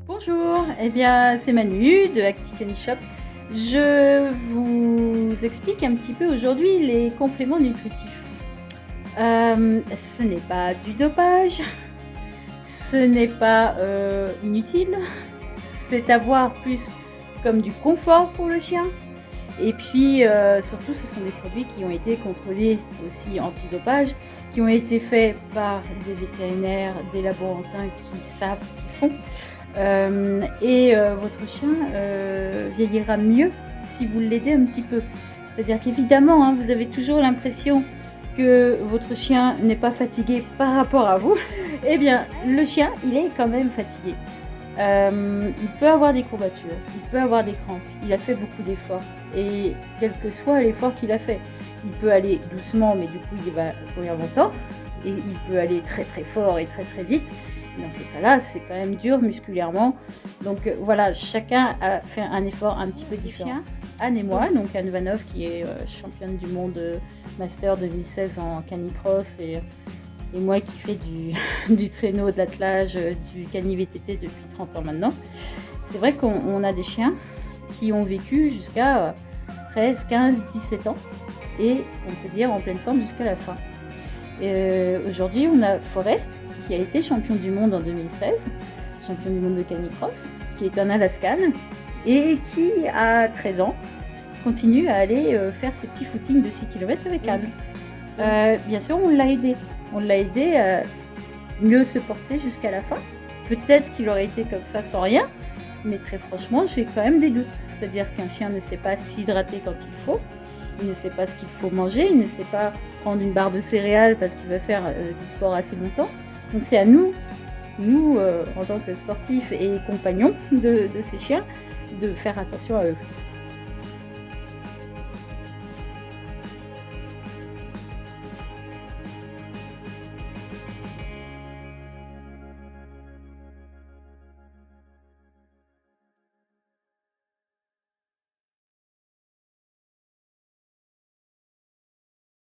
Bonjour, eh bien c'est Manu de Acti Candy Shop. Je vous explique un petit peu aujourd'hui les compléments nutritifs. Ce n'est pas du dopage, ce n'est pas inutile, c'est à voir plus comme du confort pour le chien. Et puis surtout ce sont des produits qui ont été contrôlés aussi antidopage, qui ont été faits par des vétérinaires, des laborantins qui savent ce qu'ils font. Votre chien vieillira mieux si vous l'aidez un petit peu. C'est-à-dire qu'évidemment, vous avez toujours l'impression que votre chien n'est pas fatigué par rapport à vous. Eh bien, le chien, il est quand même fatigué. Il peut avoir des courbatures, il peut avoir des crampes, il a fait beaucoup d'efforts. Et quel que soit l'effort qu'il a fait, il peut aller doucement, mais du coup, il va courir longtemps. Et il peut aller très très fort et très très vite. Dans ces cas-là, c'est quand même dur musculairement. Donc voilà, chacun a fait un effort un petit peu différent. Anne et moi, donc Anne Vanov qui est championne du monde Master 2016 en canicross et moi qui fais du traîneau, de l'attelage, du cani VTT depuis 30 ans maintenant. C'est vrai qu'on a des chiens qui ont vécu jusqu'à 13, 15, 17 ans et on peut dire en pleine forme jusqu'à la fin. Aujourd'hui, on a Forrest qui a été champion du monde en 2016, champion du monde de canicross, qui est un Alaskan et qui, à 13 ans, continue à aller faire ses petits footings de 6 km avec Anne. Bien sûr, on l'a aidé. On l'a aidé à mieux se porter jusqu'à la fin. Peut-être qu'il aurait été comme ça sans rien, mais très franchement, j'ai quand même des doutes. C'est-à-dire qu'un chien ne sait pas s'hydrater quand il faut, il ne sait pas ce qu'il faut manger, il ne sait pas prendre une barre de céréales parce qu'il va faire du sport assez longtemps. Donc c'est à nous en tant que sportifs et compagnons de ces chiens, de faire attention à eux.